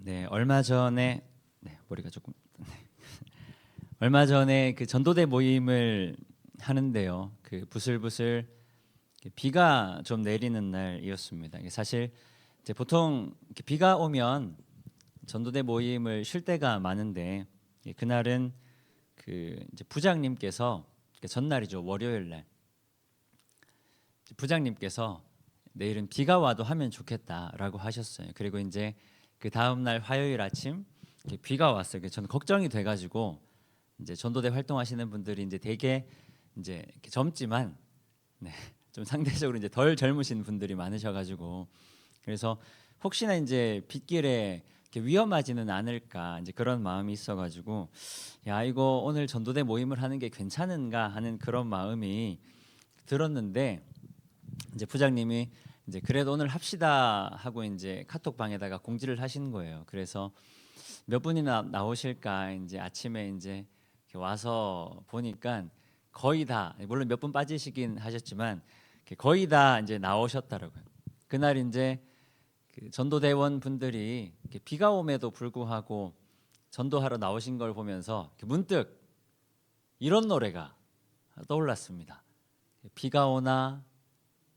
네, 머리가 조금 얼마 전에 그 전도대 모임을 하는데요. 그 부슬부슬 비가 좀 내리는 날이었습니다. 사실 이제 보통 이렇게 비가 오면 전도대 모임을 쉴 때가 많은데 그날은 그 이제 부장님께서 전날이죠. 월요일 날 부장님께서 내일은 비가 와도 하면 좋겠다라고 하셨어요. 그리고 이제 그 다음 날 화요일 아침 비가 왔어요. 저는 걱정이 돼가지고 이제 전도대 활동하시는 분들이 이제 되게 이제 젊지만 좀 상대적으로 이제 덜 젊으신 분들이 많으셔가지고 그래서 혹시나 이제 빗길에 위험하지는 않을까 이제 그런 마음이 있어가지고 야 이거 오늘 전도대 모임을 하는 게 괜찮은가 하는 그런 마음이 들었는데 이제 부장님이 이제 그래도 오늘 합시다 하고 이제 카톡방에다가 공지를 하신 거예요. 그래서 몇 분이나 나오실까 이제 아침에 이제 와서 보니까 거의 다 물론 몇 분 빠지시긴 하셨지만 거의 다 이제 나오셨더라고요. 그날 이제 그 전도대원 분들이 비가 옴에도 불구하고 전도하러 나오신 걸 보면서 문득 이런 노래가 떠올랐습니다. 비가 오나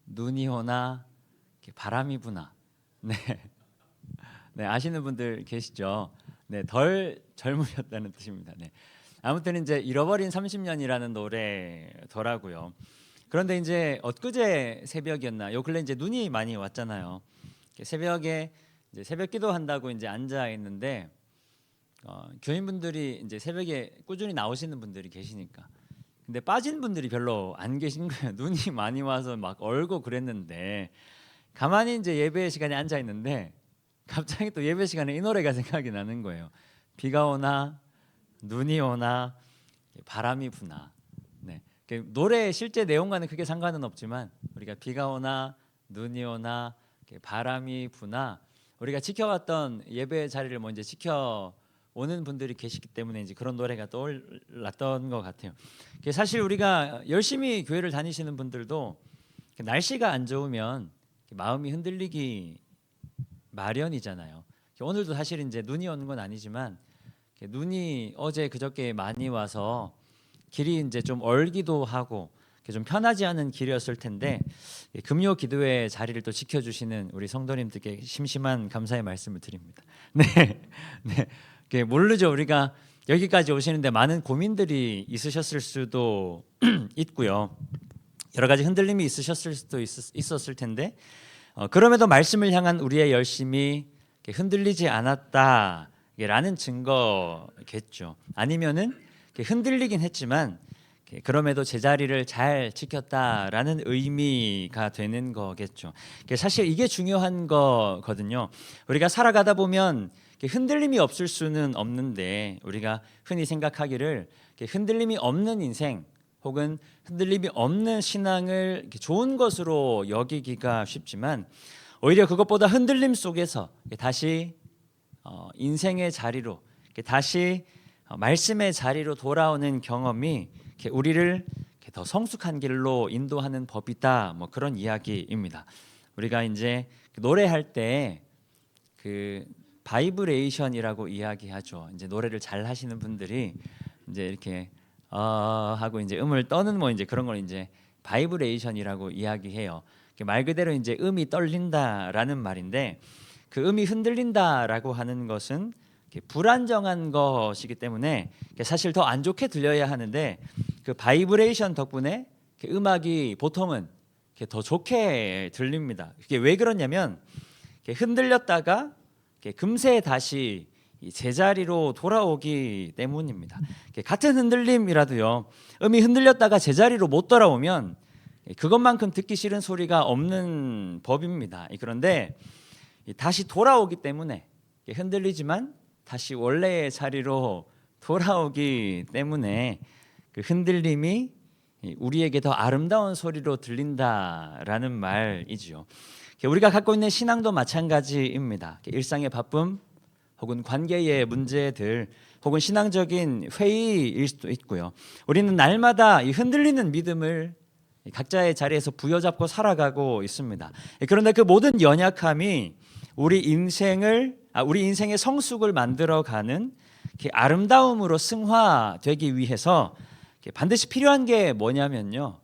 눈이 오나 바람이 부나. 네, 아시는 분들 계시죠? 네, 덜 젊으셨다는 뜻입니다. 네. 아무튼 이제 잃어버린 30년이라는 노래더라고요. 그런데 이제 엊그제 새벽이었나? 요 근래 이제 눈이 많이 왔잖아요. 새벽에 이제 새벽 기도한다고 이제 앉아 있는데 교인분들이 이제 새벽에 꾸준히 나오시는 분들이 계시니까 근데 빠진 분들이 별로 안 계신 거예요. 눈이 많이 와서 막 얼고 그랬는데 가만히 이제 예배 시간에 앉아 있는데 갑자기 또 예배 시간에 이 노래가 생각이 나는 거예요. 비가 오나 눈이 오나 바람이 부나. 네. 노래 실제 내용과는 크게 상관은 없지만 우리가 비가 오나 눈이 오나 바람이 부나 우리가 지켜왔던 예배 자리를 뭐 이제 지켜오는 분들이 계시기 때문에 이제 그런 노래가 떠올랐던 것 같아요. 사실 우리가 열심히 교회를 다니시는 분들도 날씨가 안 좋으면 마음이 흔들리기 마련이잖아요. 오늘도 사실 이제 눈이 오는 건 아니지만 눈이 어제 그저께 많이 와서 길이 이제 좀 얼기도 하고 좀 편하지 않은 길이었을 텐데 금요 기도의 자리를 또 지켜주시는 우리 성도님들께 심심한 감사의 말씀을 드립니다. 네, 모르죠. 우리가 여기까지 오시는데 많은 고민들이 있으셨을 수도 있고요. 여러 가지 흔들림이 있으셨을 수도 있었을 텐데 그럼에도 말씀을 향한 우리의 열심이 흔들리지 않았다라는 증거겠죠. 아니면은 흔들리긴 했지만 그럼에도 제자리를 잘 지켰다라는 의미가 되는 거겠죠. 사실 이게 중요한 거거든요. 우리가 살아가다 보면 흔들림이 없을 수는 없는데 우리가 흔히 생각하기를 흔들림이 없는 인생 혹은 흔들림이 없는 신앙을 좋은 것으로 여기기가 쉽지만 오히려 그것보다 흔들림 속에서 다시 인생의 자리로 다시 말씀의 자리로 돌아오는 경험이 우리를 더 성숙한 길로 인도하는 법이다. 뭐 그런 이야기입니다. 우리가 이제 노래할 때 그 바이브레이션이라고 이야기하죠. 이제 노래를 잘 하시는 분들이 이제 이렇게 하고 이제 음을 떠는 뭐 이제 그런 걸 이제 바이브레이션이라고 이야기해요. 말 그대로 이제 음이 떨린다라는 말인데 그 음이 흔들린다라고 하는 것은 불안정한 것이기 때문에 사실 더 안 좋게 들려야 하는데 그 바이브레이션 덕분에 음악이 보통은 더 좋게 들립니다. 이게 왜 그러냐면 흔들렸다가 금세 다시 제자리로 돌아오기 때문입니다. 같은 흔들림이라도요, 음이 흔들렸다가 제자리로 못 돌아오면 그것만큼 듣기 싫은 소리가 없는 법입니다. 그런데 다시 돌아오기 때문에 흔들리지만 다시 원래의 자리로 돌아오기 때문에 그 흔들림이 우리에게 더 아름다운 소리로 들린다라는 말이죠. 우리가 갖고 있는 신앙도 마찬가지입니다. 일상의 바쁨 혹은 관계의 문제들 혹은 신앙적인 회의일 수도 있고요. 우리는 날마다 이 흔들리는 믿음을 각자의 자리에서 부여잡고 살아가고 있습니다. 그런데 그 모든 연약함이 우리 인생을 우리 인생의 성숙을 만들어가는 아름다움으로 승화되기 위해서 반드시 필요한 게 뭐냐면요,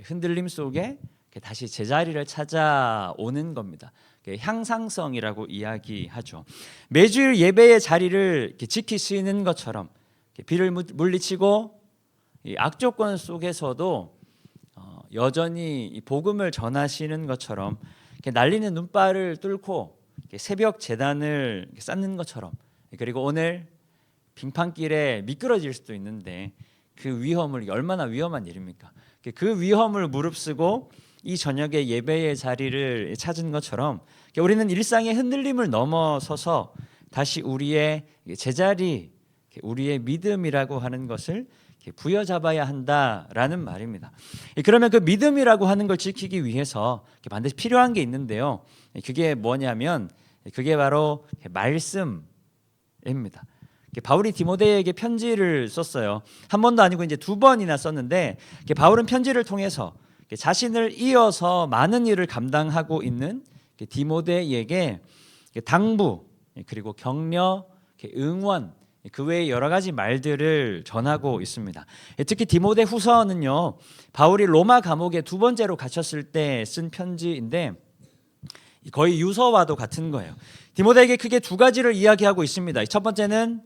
흔들림 속에 다시 제자리를 찾아오는 겁니다. 향상성이라고 이야기하죠. 매주일 예배의 자리를 지키시는 것처럼 비를 물리치고 이 악조건 속에서도 여전히 복음을 전하시는 것처럼 날리는 눈발을 뚫고 새벽 제단을 쌓는 것처럼, 그리고 오늘 빙판길에 미끄러질 수도 있는데 그 위험을, 얼마나 위험한 일입니까? 그 위험을 무릅쓰고 이 저녁에 예배의 자리를 찾은 것처럼 우리는 일상의 흔들림을 넘어서서 다시 우리의 제자리, 우리의 믿음이라고 하는 것을 부여잡아야 한다라는 말입니다. 그러면 그 믿음이라고 하는 걸 지키기 위해서 반드시 필요한 게 있는데요, 그게 뭐냐면 그게 바로 말씀입니다. 바울이 디모데에게 편지를 썼어요. 한 번도 아니고 이제 2번이나 썼는데, 바울은 편지를 통해서 자신을 이어서 많은 일을 감당하고 있는 디모데에게 당부, 그리고 격려, 응원, 그 외에 여러 가지 말들을 전하고 있습니다. 특히 디모데 후서는요, 바울이 로마 감옥에 2번째로 갇혔을 때 쓴 편지인데 거의 유서와도 같은 거예요. 디모데에게 크게 2가지를 이야기하고 있습니다. 첫 번째는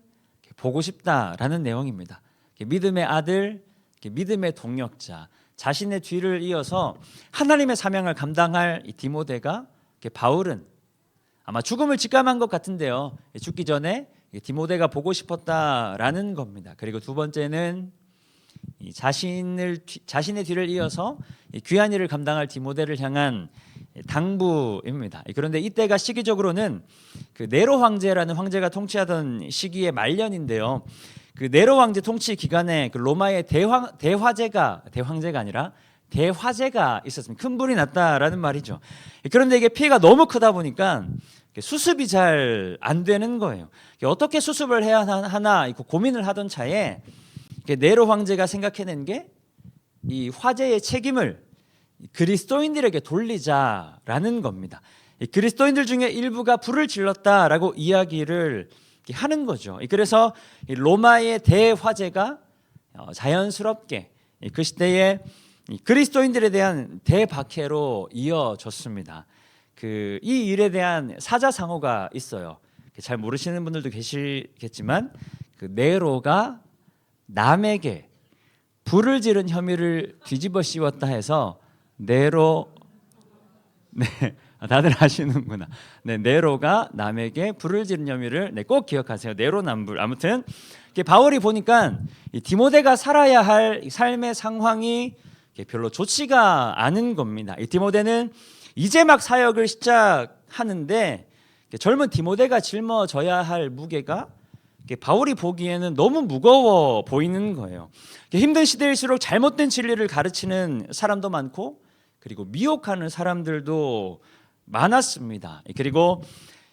보고 싶다라는 내용입니다. 믿음의 아들, 믿음의 동력자, 자신의 뒤를 이어서 하나님의 사명을 감당할 이 디모데가, 바울은 아마 죽음을 직감한 것 같은데요, 죽기 전에 디모데가 보고 싶었다라는 겁니다. 그리고 2번째는 자신의 뒤를 이어서 귀한 일을 감당할 디모데를 향한 당부입니다. 그런데 이때가 시기적으로는 그 네로 황제라는 황제가 통치하던 시기의 말년인데요, 그 네로 황제 통치 기간에 그 로마의 대화재가 아니라 대화재가 있었습니다. 큰 불이 났다라는 말이죠. 그런데 이게 피해가 너무 크다 보니까 수습이 잘 안 되는 거예요. 어떻게 수습을 해야 하나 고민을 하던 차에 네로 황제가 생각해낸 게 이 화재의 책임을 그리스도인들에게 돌리자라는 겁니다. 그리스도인들 중에 일부가 불을 질렀다라고 이야기를 하는 거죠. 그래서 로마의 대화재가 자연스럽게 그 시대에 그리스도인들에 대한 대박해로 이어졌습니다. 이 일에 대한 사자상어가 있어요. 잘 모르시는 분들도 계시겠지만 그 네로가 남에게 불을 지른 혐의를 뒤집어 씌웠다 해서 네로, 네, 다들 아시는구나. 네, 네로가 남에게 불을 지른 혐의를, 꼭 기억하세요. 네로남불. 아무튼 바울이 보니까 이 디모데가 살아야 할 삶의 상황이 별로 좋지가 않은 겁니다. 이 디모데는 이제 막 사역을 시작하는데 젊은 디모데가 짊어져야 할 무게가 바울이 보기에는 너무 무거워 보이는 거예요. 힘든 시대일수록 잘못된 진리를 가르치는 사람도 많고, 그리고 미혹하는 사람들도 많았습니다. 그리고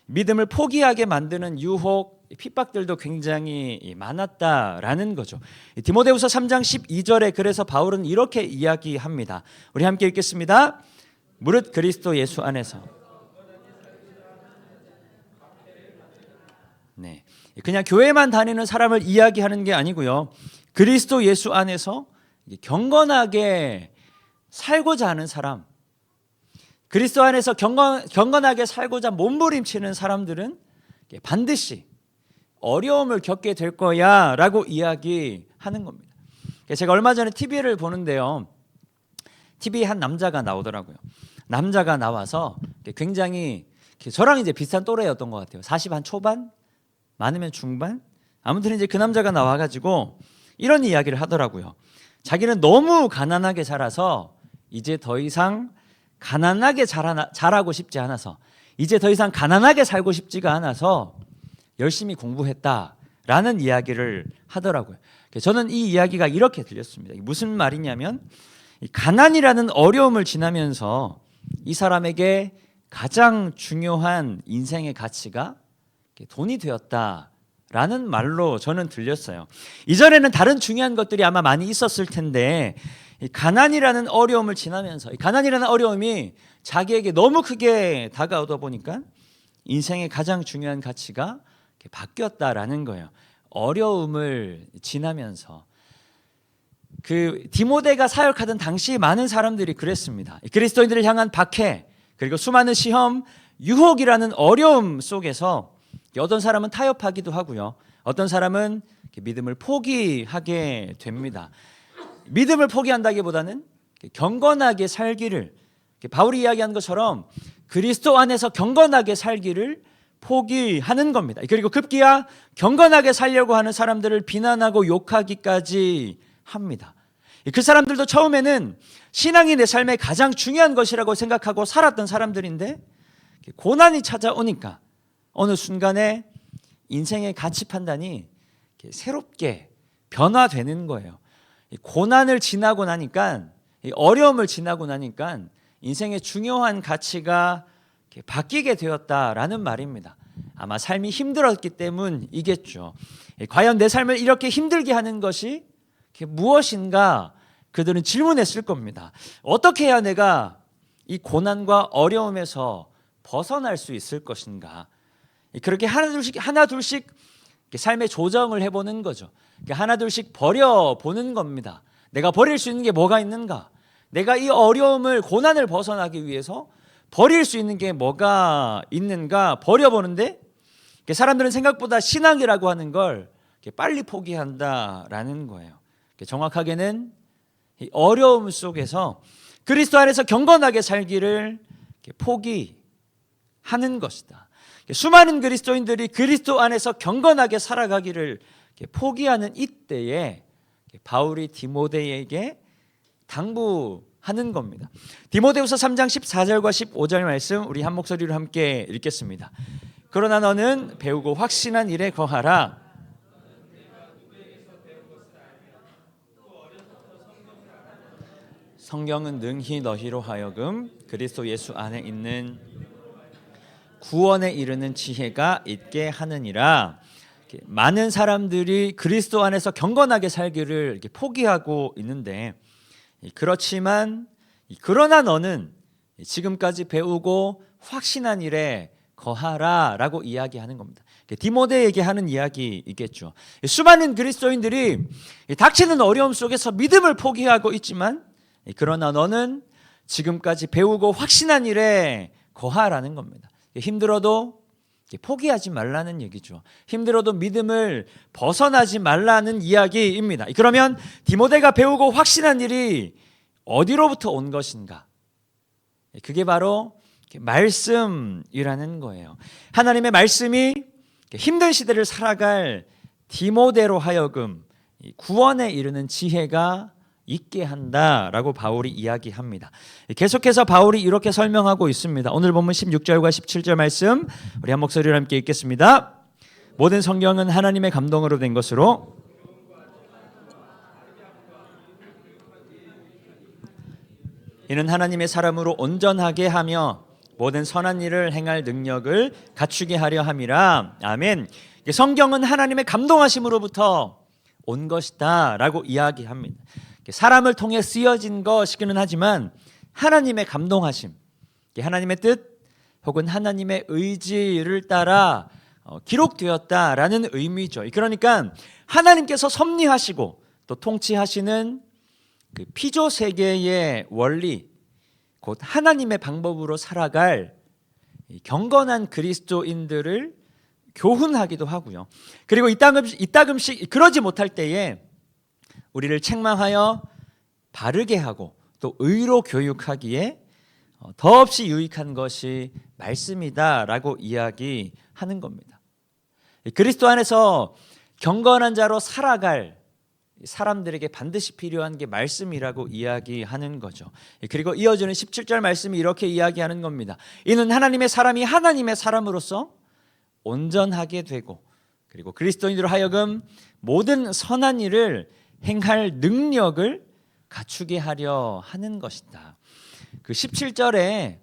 믿음을 포기하게 만드는 유혹, 핍박들도 굉장히 많았다라는 거죠. 디모데후서 3장 12절에 그래서 바울은 이렇게 이야기합니다. 우리 함께 읽겠습니다. 무릇 그리스도 예수 안에서. 네, 그냥 교회만 다니는 사람을 이야기하는 게 아니고요, 그리스도 예수 안에서 경건하게 살고자 하는 사람, 그리스도 안에서 경건하게 살고자 몸부림치는 사람들은 반드시 어려움을 겪게 될 거야 라고 이야기하는 겁니다. 제가 얼마 전에 TV를 보는데요, TV에 한 남자가 나오더라고요. 남자가 나와서 굉장히 저랑 이제 비슷한 또래였던 것 같아요. 40 한 초반? 많으면 중반? 아무튼 이제 그 남자가 나와가지고 이런 이야기를 하더라고요. 자기는 너무 가난하게 자라서 이제 더 이상 가난하게 자라고 싶지 않아서, 이제 더 이상 가난하게 살고 싶지가 않아서 열심히 공부했다라는 이야기를 하더라고요. 저는 이 이야기가 이렇게 들렸습니다. 무슨 말이냐면, 가난이라는 어려움을 지나면서 이 사람에게 가장 중요한 인생의 가치가 돈이 되었다라는 말로 저는 들렸어요. 이전에는 다른 중요한 것들이 아마 많이 있었을 텐데, 이 가난이라는 어려움을 지나면서, 이 가난이라는 어려움이 자기에게 너무 크게 다가오다 보니까 인생의 가장 중요한 가치가 바뀌었다라는 거예요. 어려움을 지나면서. 그 디모데가 사역하던 당시 많은 사람들이 그랬습니다. 그리스도인들을 향한 박해, 그리고 수많은 시험, 유혹이라는 어려움 속에서 어떤 사람은 타협하기도 하고요, 어떤 사람은 믿음을 포기하게 됩니다. 믿음을 포기한다기보다는 경건하게 살기를, 바울이 이야기한 것처럼 그리스도 안에서 경건하게 살기를 포기하는 겁니다. 그리고 급기야 경건하게 살려고 하는 사람들을 비난하고 욕하기까지 합니다. 그 사람들도 처음에는 신앙이 내 삶의 가장 중요한 것이라고 생각하고 살았던 사람들인데, 고난이 찾아오니까 어느 순간에 인생의 가치 판단이 새롭게 변화되는 거예요. 고난을 지나고 나니까, 어려움을 지나고 나니까 인생의 중요한 가치가 바뀌게 되었다라는 말입니다. 아마 삶이 힘들었기 때문이겠죠. 과연 내 삶을 이렇게 힘들게 하는 것이 무엇인가 그들은 질문했을 겁니다. 어떻게 해야 내가 이 고난과 어려움에서 벗어날 수 있을 것인가? 그렇게 하나둘씩 삶의 조정을 해보는 거죠. 하나둘씩 버려보는 겁니다. 내가 버릴 수 있는 게 뭐가 있는가? 내가 이 어려움을, 고난을 벗어나기 위해서 버릴 수 있는 게 뭐가 있는가 버려보는데, 사람들은 생각보다 신앙이라고 하는 걸 빨리 포기한다라는 거예요. 정확하게는 이 어려움 속에서 그리스도 안에서 경건하게 살기를 포기하는 것이다. 수많은 그리스도인들이 그리스도 안에서 경건하게 살아가기를 포기하는 이때에 바울이 디모데에게 당부하는 겁니다. 디모데후서 3장 14절과 15절 말씀 우리 한 목소리로 함께 읽겠습니다. 그러나 너는 배우고 확신한 일에 거하라. 성경은 능히 너희로 하여금 그리스도 예수 안에 있는 구원에 이르는 지혜가 있게 하느니라. 많은 사람들이 그리스도 안에서 경건하게 살기를 포기하고 있는데, 그렇지만 그러나 너는 지금까지 배우고 확신한 일에 거하라 라고 이야기하는 겁니다. 디모데에게 하는 이야기이겠죠. 수많은 그리스도인들이 닥치는 어려움 속에서 믿음을 포기하고 있지만, 그러나 너는 지금까지 배우고 확신한 일에 거하라는 겁니다. 힘들어도 포기하지 말라는 얘기죠. 힘들어도 믿음을 벗어나지 말라는 이야기입니다. 그러면 디모데가 배우고 확신한 일이 어디로부터 온 것인가? 그게 바로 말씀이라는 거예요. 하나님의 말씀이 힘든 시대를 살아갈 디모데로 하여금 구원에 이르는 지혜가 있게 한다라고 바울이 이야기합니다. 계속해서 바울이 이렇게 설명하고 있습니다. 오늘 본문 16절과 17절 말씀 우리 한 목소리로 함께 읽겠습니다. 모든 성경은 하나님의 감동으로 된 것으로 이는 하나님의 사람으로 온전하게 하며 모든 선한 일을 행할 능력을 갖추게 하려 함이라. 아멘. 성경은 하나님의 감동하심으로부터 온 것이다 라고 이야기합니다. 사람을 통해 쓰여진 것이기는 하지만 하나님의 감동하심, 하나님의 뜻 혹은 하나님의 의지를 따라 기록되었다라는 의미죠. 그러니까 하나님께서 섭리하시고 또 통치하시는 그 피조 세계의 원리, 곧 하나님의 방법으로 살아갈 경건한 그리스도인들을 교훈하기도 하고요. 그리고 이따금씩 그러지 못할 때에 우리를 책망하여 바르게 하고 또 의로 교육하기에 더없이 유익한 것이 말씀이다라고 이야기하는 겁니다. 그리스도 안에서 경건한 자로 살아갈 사람들에게 반드시 필요한 게 말씀이라고 이야기하는 거죠. 그리고 이어지는 17절 말씀이 이렇게 이야기하는 겁니다. 이는 하나님의 사람이 하나님의 사람으로서 온전하게 되고 그리고 그리스도인으로 하여금 모든 선한 일을 행할 능력을 갖추게 하려 하는 것이다. 그 17절에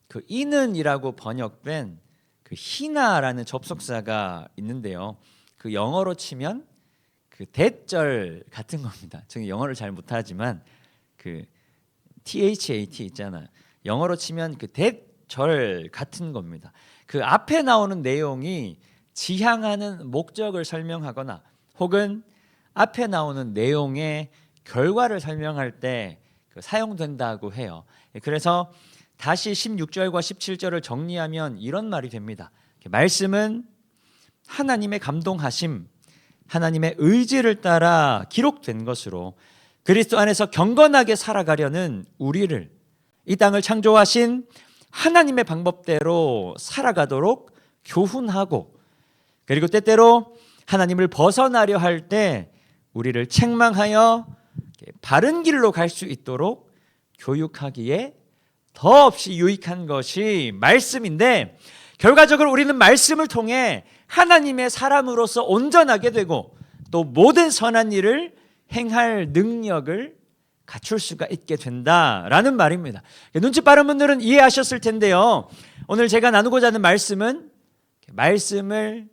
그 이는이라고 번역된 그 희나라는 접속사가 있는데요. 그 영어로 치면 그 대절 같은 겁니다. 저는 영어를 잘 못하지만 그 THAT 있잖아요. 영어로 치면 그 대절 같은 겁니다. 그 앞에 나오는 내용이 지향하는 목적을 설명하거나 혹은 앞에 나오는 내용의 결과를 설명할 때 사용된다고 해요. 그래서 다시 16절과 17절을 정리하면 이런 말이 됩니다. 말씀은 하나님의 감동하심, 하나님의 의지를 따라 기록된 것으로 그리스도 안에서 경건하게 살아가려는 우리를 이 땅을 창조하신 하나님의 방법대로 살아가도록 교훈하고, 그리고 때때로 하나님을 벗어나려 할 때 우리를 책망하여 바른 길로 갈 수 있도록 교육하기에 더없이 유익한 것이 말씀인데, 결과적으로 우리는 말씀을 통해 하나님의 사람으로서 온전하게 되고 또 모든 선한 일을 행할 능력을 갖출 수가 있게 된다라는 말입니다. 눈치 빠른 분들은 이해하셨을 텐데요, 오늘 제가 나누고자 하는 말씀은 말씀을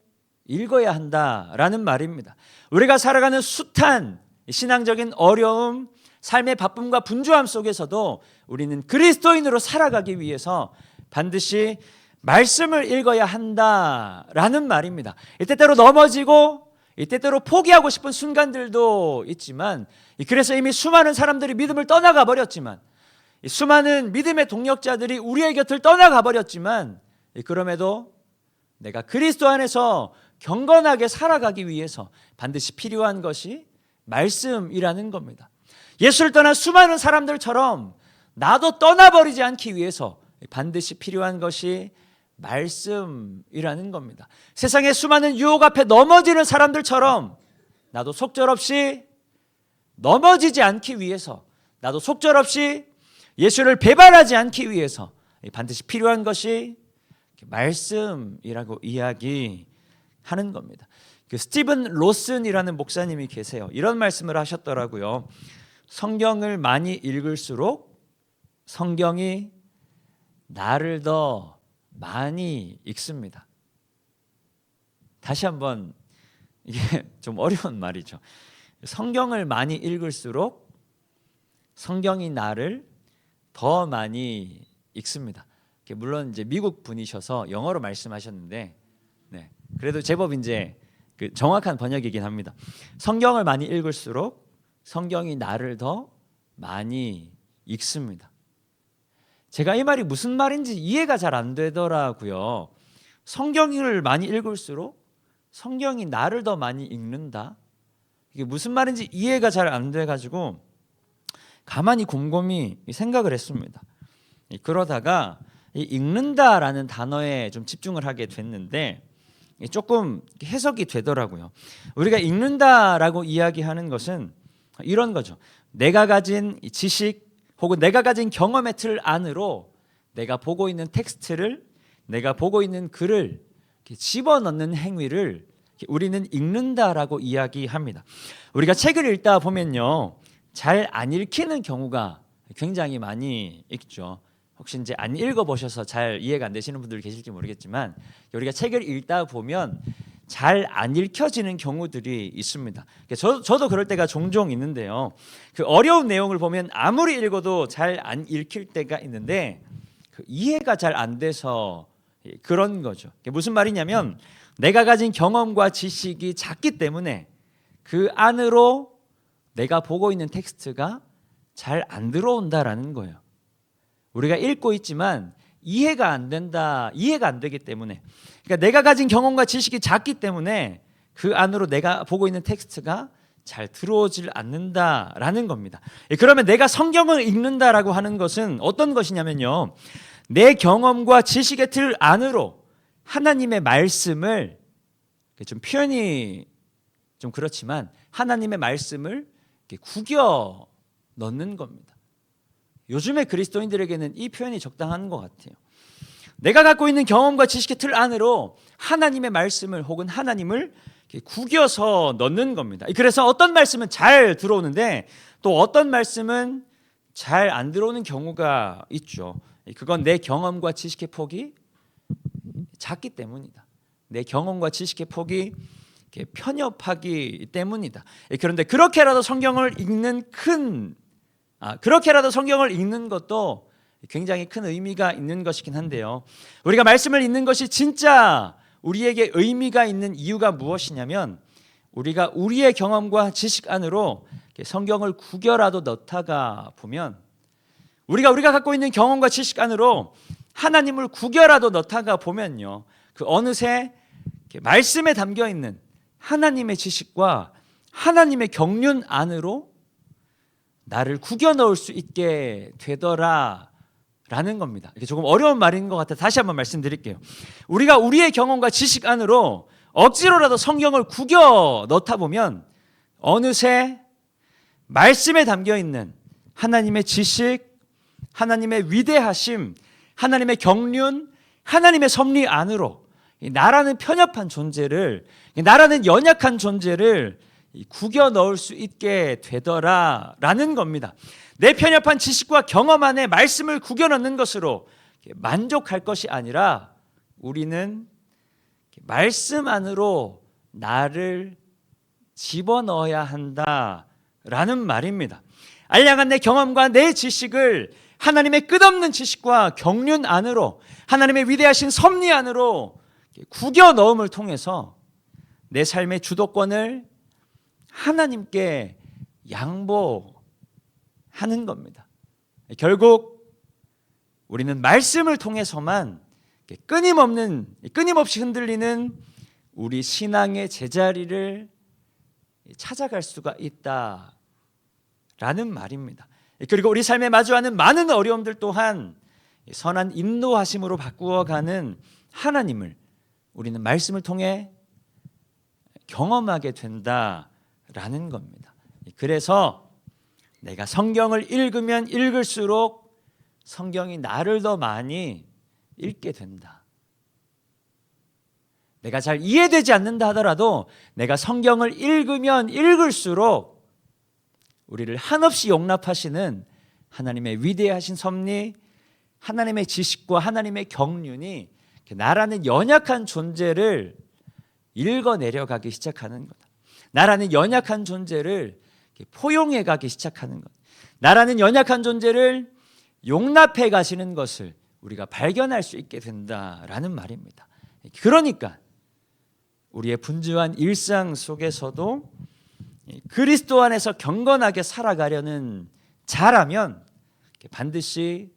읽어야 한다라는 말입니다. 우리가 살아가는 숱한 신앙적인 어려움, 삶의 바쁨과 분주함 속에서도 우리는 그리스도인으로 살아가기 위해서 반드시 말씀을 읽어야 한다라는 말입니다. 때때로 넘어지고 때때로 포기하고 싶은 순간들도 있지만, 그래서 이미 수많은 사람들이 믿음을 떠나가 버렸지만, 수많은 믿음의 동력자들이 우리의 곁을 떠나가 버렸지만, 그럼에도 내가 그리스도 안에서 경건하게 살아가기 위해서 반드시 필요한 것이 말씀이라는 겁니다. 예수를 떠난 수많은 사람들처럼 나도 떠나버리지 않기 위해서 반드시 필요한 것이 말씀이라는 겁니다. 세상의 수많은 유혹 앞에 넘어지는 사람들처럼 나도 속절없이 넘어지지 않기 위해서, 나도 속절없이 예수를 배반하지 않기 위해서 반드시 필요한 것이 말씀이라고 이야기하는 겁니다. 스티븐 로슨이라는 목사님이 계세요. 이런 말씀을 하셨더라고요. 성경을 많이 읽을수록 성경이 나를 더 많이 읽습니다. 다시 한번, 이게 좀 어려운 말이죠. 성경을 많이 읽을수록 성경이 나를 더 많이 읽습니다. 물론 이제 미국 분이셔서 영어로 말씀하셨는데, 네, 그래도 제법 이제 정확한 번역이긴 합니다. 성경을 많이 읽을수록 성경이 나를 더 많이 읽습니다. 제가 이 말이 무슨 말인지 이해가 잘 안 되더라고요. 성경을 많이 읽을수록 성경이 나를 더 많이 읽는다, 이게 무슨 말인지 이해가 잘 안 돼가지고 가만히 곰곰이 생각을 했습니다. 그러다가 이 읽는다라는 단어에 좀 집중을 하게 됐는데 조금 해석이 되더라고요. 우리가 읽는다라고 이야기하는 것은 이런 거죠. 내가 가진 지식 혹은 내가 가진 경험의 틀 안으로 내가 보고 있는 텍스트를, 내가 보고 있는 글을 집어넣는 행위를 우리는 읽는다라고 이야기합니다. 우리가 책을 읽다 보면요, 잘 안 읽히는 경우가 굉장히 많이 있죠. 혹시 이제 안 읽어보셔서 잘 이해가 안 되시는 분들 계실지 모르겠지만, 우리가 책을 읽다 보면 잘 안 읽혀지는 경우들이 있습니다. 저도 그럴 때가 종종 있는데요, 그 어려운 내용을 보면 아무리 읽어도 잘 안 읽힐 때가 있는데 이해가 잘 안 돼서 그런 거죠. 무슨 말이냐면, 내가 가진 경험과 지식이 작기 때문에 그 안으로 내가 보고 있는 텍스트가 잘 안 들어온다라는 거예요. 우리가 읽고 있지만 이해가 안 된다, 이해가 안 되기 때문에, 그러니까 내가 가진 경험과 지식이 작기 때문에 그 안으로 내가 보고 있는 텍스트가 잘 들어오질 않는다라는 겁니다. 그러면 내가 성경을 읽는다라고 하는 것은 어떤 것이냐면요, 내 경험과 지식의 틀 안으로 하나님의 말씀을, 좀 표현이 좀 그렇지만 하나님의 말씀을 구겨 넣는 겁니다. 요즘의 그리스도인들에게는 이 표현이 적당한 것 같아요. 내가 갖고 있는 경험과 지식의 틀 안으로 하나님의 말씀을 혹은 하나님을 구겨서 넣는 겁니다. 그래서 어떤 말씀은 잘 들어오는데 또 어떤 말씀은 잘 안 들어오는 경우가 있죠. 그건 내 경험과 지식의 폭이 작기 때문이다. 내 경험과 지식의 폭이 편협하기 때문이다. 그런데 그렇게라도 성경을 읽는 것도 굉장히 큰 의미가 있는 것이긴 한데요. 우리가 말씀을 읽는 것이 진짜 우리에게 의미가 있는 이유가 무엇이냐면 우리가 우리의 경험과 지식 안으로 성경을 구겨라도 넣다가 보면 우리가 갖고 있는 경험과 지식 안으로 하나님을 구겨라도 넣다가 보면요, 그 어느새 말씀에 담겨 있는 하나님의 지식과 하나님의 경륜 안으로 나를 구겨 넣을 수 있게 되더라 라는 겁니다. 이게 조금 어려운 말인 것 같아 다시 한번 말씀드릴게요. 우리가 우리의 경험과 지식 안으로 억지로라도 성경을 구겨 넣다 보면 어느새 말씀에 담겨 있는 하나님의 지식, 하나님의 위대하심, 하나님의 경륜, 하나님의 섭리 안으로 나라는 편협한 존재를, 나라는 연약한 존재를 구겨 넣을 수 있게 되더라라는 겁니다. 내 편협한 지식과 경험 안에 말씀을 구겨 넣는 것으로 만족할 것이 아니라 우리는 말씀 안으로 나를 집어넣어야 한다라는 말입니다. 알량한 내 경험과 내 지식을 하나님의 끝없는 지식과 경륜 안으로, 하나님의 위대하신 섭리 안으로 구겨 넣음을 통해서 내 삶의 주도권을 하나님께 양보하는 겁니다. 결국 우리는 말씀을 통해서만 끊임없이 흔들리는 우리 신앙의 제자리를 찾아갈 수가 있다라는 말입니다. 그리고 우리 삶에 마주하는 많은 어려움들 또한 선한 인도하심으로 바꾸어가는 하나님을 우리는 말씀을 통해 경험하게 된다라는 겁니다. 그래서 내가 성경을 읽으면 읽을수록 성경이 나를 더 많이 읽게 된다. 내가 잘 이해되지 않는다 하더라도 내가 성경을 읽으면 읽을수록 우리를 한없이 용납하시는 하나님의 위대하신 섭리, 하나님의 지식과 하나님의 경륜이 나라는 연약한 존재를 읽어내려가기 시작하는 거다. 나라는 연약한 존재를 포용해 가기 시작하는 것. 나라는 연약한 존재를 용납해 가시는 것을 우리가 발견할 수 있게 된다라는 말입니다. 그러니까 우리의 분주한 일상 속에서도 그리스도 안에서 경건하게 살아가려는 자라면 반드시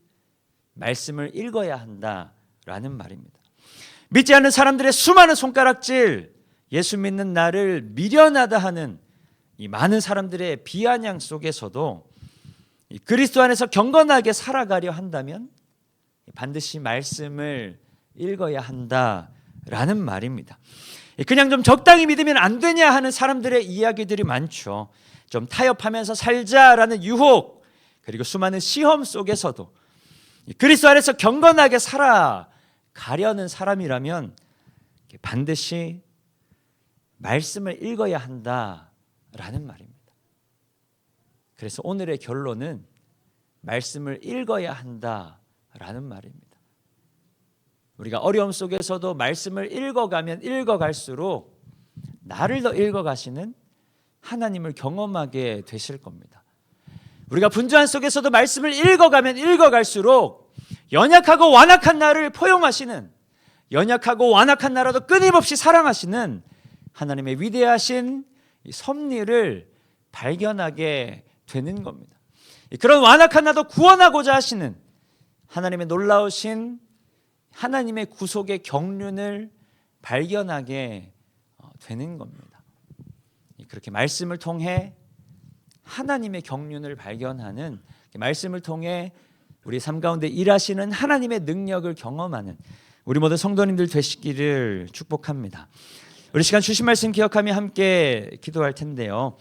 말씀을 읽어야 한다라는 말입니다. 믿지 않는 사람들의 수많은 손가락질, 예수 믿는 나를 미련하다 하는 이 많은 사람들의 비아냥 속에서도 그리스도 안에서 경건하게 살아가려 한다면 반드시 말씀을 읽어야 한다라는 말입니다. 그냥 좀 적당히 믿으면 안 되냐 하는 사람들의 이야기들이 많죠. 좀 타협하면서 살자라는 유혹, 그리고 수많은 시험 속에서도 그리스도 안에서 경건하게 살아가려는 사람이라면 반드시 말씀을 읽어야 한다라는 말입니다. 그래서 오늘의 결론은 말씀을 읽어야 한다라는 말입니다. 우리가 어려움 속에서도 말씀을 읽어가면 읽어갈수록 나를 더 읽어가시는 하나님을 경험하게 되실 겁니다. 우리가 분주한 속에서도 말씀을 읽어가면 읽어갈수록 연약하고 완악한 나를 포용하시는, 연약하고 완악한 나라도 끊임없이 사랑하시는 하나님의 위대하신 섭리를 발견하게 되는 겁니다. 그런 완악한 나도 구원하고자 하시는 하나님의 놀라우신 하나님의 구속의 경륜을 발견하게 되는 겁니다. 그렇게 말씀을 통해 하나님의 경륜을 발견하는, 말씀을 통해 우리 삶 가운데 일하시는 하나님의 능력을 경험하는 우리 모든 성도님들 되시기를 축복합니다. 우리 시간 주신 말씀 기억하며 함께 기도할 텐데요.